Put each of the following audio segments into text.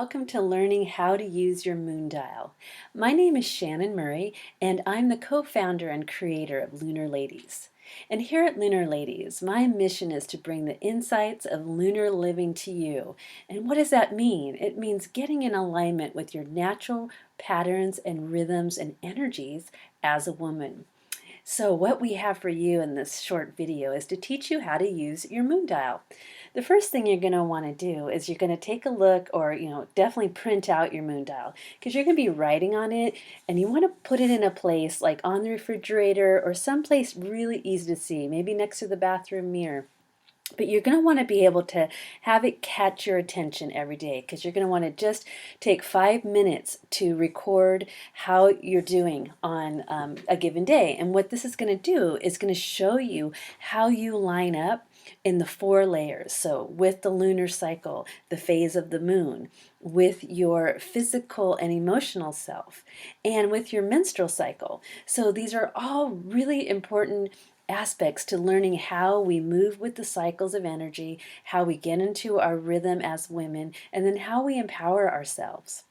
welcome to learning how to use your moon dial. My name is Shannon Murray, and I'm the co-founder and creator of Lunar Ladies. And here at Lunar Ladies, my mission is to bring the insights of lunar living to you. And what does that mean? It means getting in alignment with your natural patterns and rhythms and energies as a woman. So what we have for you in this short video is to teach you how to use your moon dial. The first thing you're going to want to do is you're going to take a look, or definitely print out your moon dial, because you're going to be writing on it, and you want to put it in a place like on the refrigerator or someplace really easy to see, maybe next to the bathroom mirror. But you're going to want to be able to have it catch your attention every day, because you're going to want to just take 5 minutes to record how you're doing on a given day. And what this is going to do is going to show you how you line up in the 4 layers. So with the lunar cycle, the phase of the moon, with your physical and emotional self, and with your menstrual cycle. So these are all really important aspects to learning how we move with the cycles of energy, how we get into our rhythm as women, and then how we empower ourselves.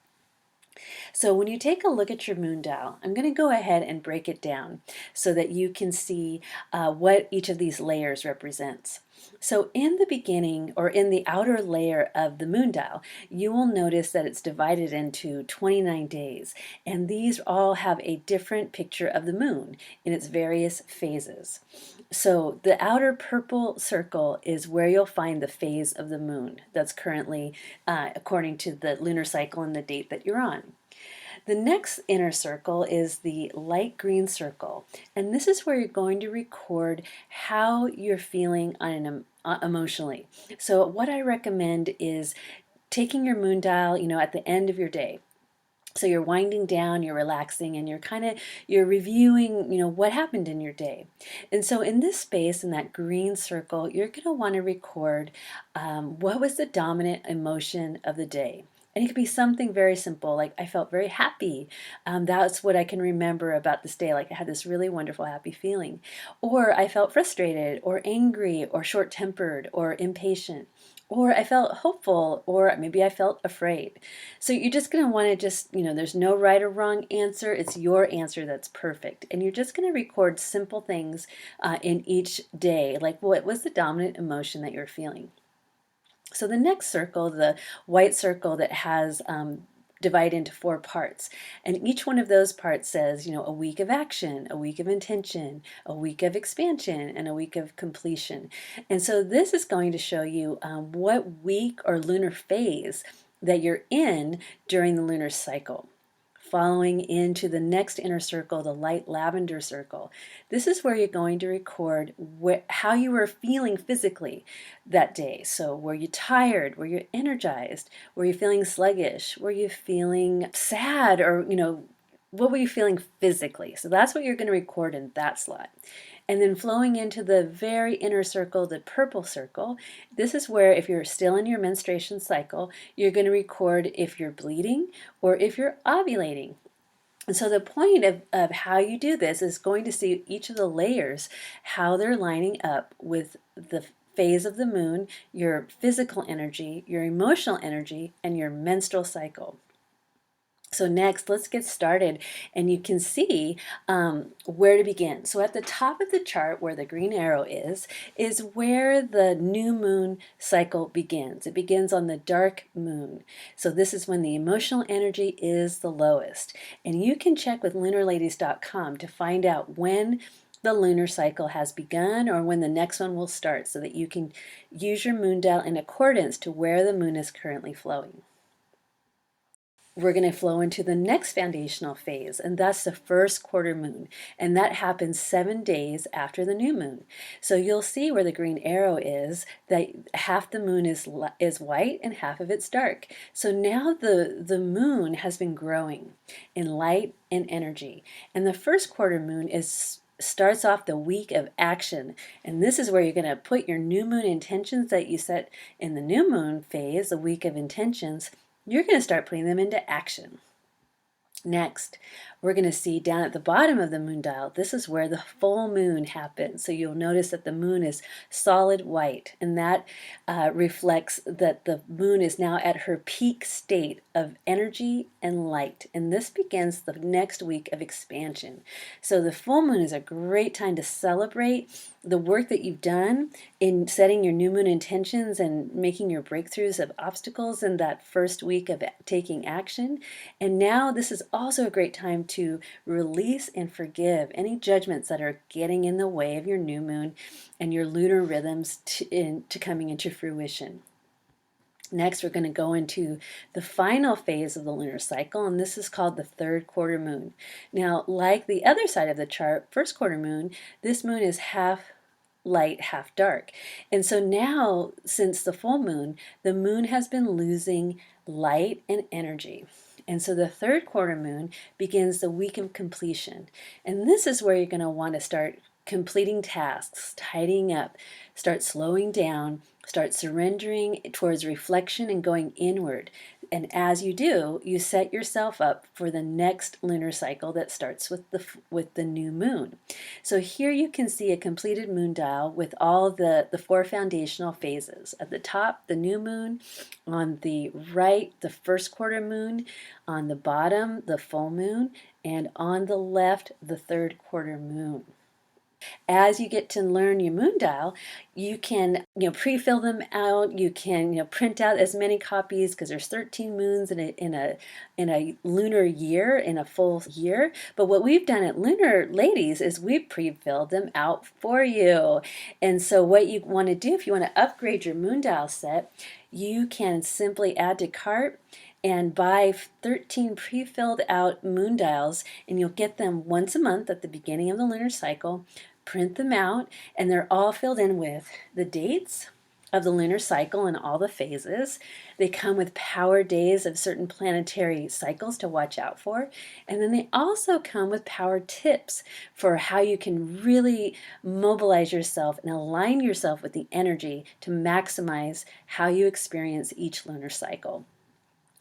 So when you take a look at your moon dial, I'm going to go ahead and break it down so that you can see what each of these layers represents. So in the beginning, or in the outer layer of the moon dial, you will notice that it's divided into 29 days, and these all have a different picture of the moon in its various phases. So the outer purple circle is where you'll find the phase of the moon that's currently according to the lunar cycle and the date that you're on. The next inner circle is the light green circle, and this is where you're going to record how you're feeling emotionally. So what I recommend is taking your moon dial, at the end of your day. So you're winding down, you're relaxing, and you're reviewing, what happened in your day. And so in this space, in that green circle, you're going to want to record what was the dominant emotion of the day. And it could be something very simple, like I felt very happy. That's what I can remember about this day. Like I had this really wonderful, happy feeling. Or I felt frustrated, or angry, or short-tempered, or impatient. Or I felt hopeful, or maybe I felt afraid. So you're just going to want to there's no right or wrong answer. It's your answer that's perfect. And you're just going to record simple things in each day, like what was the dominant emotion that you're feeling. So the next circle, the white circle that has divided into 4 parts, and each one of those parts says, a week of action, a week of intention, a week of expansion, and a week of completion. And so this is going to show you what week or lunar phase that you're in during the lunar cycle. Following into the next inner circle, the light lavender circle. This is where you're going to record how you were feeling physically that day. So were you tired? Were you energized? Were you feeling sluggish? Were you feeling sad? Or, what were you feeling physically? So that's what you're going to record in that slot. And then flowing into the very inner circle, the purple circle, this is where if you're still in your menstruation cycle, you're going to record if you're bleeding or if you're ovulating. And so the point of how you do this is going to see each of the layers, how they're lining up with the phase of the moon, your physical energy, your emotional energy, and your menstrual cycle. So next, let's get started, and you can see where to begin. So at the top of the chart, where the green arrow is where the new moon cycle begins. It begins on the dark moon. So this is when the emotional energy is the lowest. And you can check with lunarladies.com to find out when the lunar cycle has begun or when the next one will start, so that you can use your moon dial in accordance to where the moon is currently flowing. We're going to flow into the next foundational phase, and that's the first quarter moon, and that happens 7 days after the new moon. So you'll see where the green arrow is that half the moon is white and half of it's dark. So now the moon has been growing in light and energy, and the first quarter moon starts off the week of action, and this is where you're going to put your new moon intentions that you set in the new moon phase, the week of intentions. You're going to start putting them into action. Next, we're going to see down at the bottom of the moon dial, this is where the full moon happens. So you'll notice that the moon is solid white, and that reflects that the moon is now at her peak state of energy and light. And this begins the next week of expansion. So the full moon is a great time to celebrate the work that you've done in setting your new moon intentions and making your breakthroughs of obstacles in that first week of taking action. And now this is also a great time to release and forgive any judgments that are getting in the way of your new moon and your lunar rhythms to coming into fruition. Next, we're going to go into the final phase of the lunar cycle, and this is called the third quarter moon. Now, like the other side of the chart, first quarter moon, this moon is half light, half dark. And so now, since the full moon, the moon has been losing light and energy. And so the third quarter moon begins the week of completion. And this is where you're going to want to start completing tasks, tidying up, start slowing down, start surrendering towards reflection and going inward. And as you do, you set yourself up for the next lunar cycle that starts with the new moon. So here you can see a completed moon dial with all the four foundational phases. At the top, the new moon; on the right, the first quarter moon; on the bottom, the full moon; and on the left, the third quarter moon. As you get to learn your moon dial, you can pre-fill them out. You can print out as many copies, because there's 13 moons in a lunar year, in a full year. But what we've done at Lunar Ladies is we've pre-filled them out for you. And so what you want to do, if you want to upgrade your moon dial set, you can simply add to cart and buy 13 pre-filled out moon dials, and you'll get them once a month at the beginning of the lunar cycle. Print them out, and they're all filled in with the dates of the lunar cycle and all the phases. They come with power days of certain planetary cycles to watch out for. And then they also come with power tips for how you can really mobilize yourself and align yourself with the energy to maximize how you experience each lunar cycle.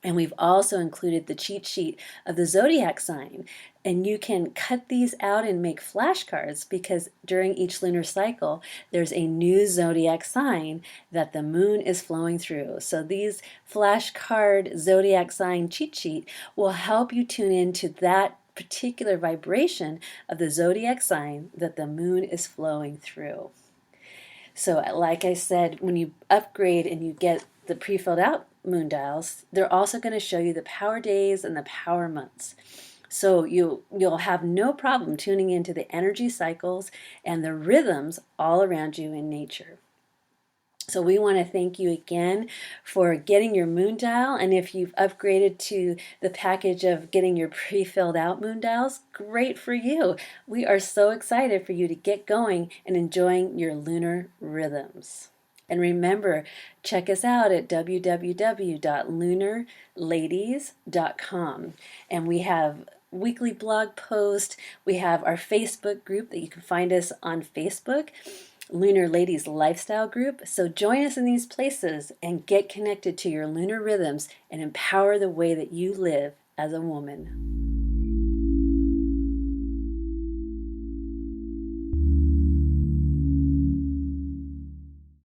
And we've also included the cheat sheet of the zodiac sign. And you can cut these out and make flashcards, because during each lunar cycle, there's a new zodiac sign that the moon is flowing through. So these flashcard zodiac sign cheat sheet will help you tune into that particular vibration of the zodiac sign that the moon is flowing through. So like I said, when you upgrade and you get the pre-filled out moon dials, they're also going to show you the power days and the power months. So you'll have no problem tuning into the energy cycles and the rhythms all around you in nature. So we want to thank you again for getting your moon dial. And if you've upgraded to the package of getting your pre-filled out moon dials, great for you. We are so excited for you to get going and enjoying your lunar rhythms. And remember, check us out at www.lunarladies.com. And we have weekly blog posts. We have our Facebook group that you can find us on Facebook, Lunar Ladies Lifestyle Group. So join us in these places and get connected to your lunar rhythms and empower the way that you live as a woman.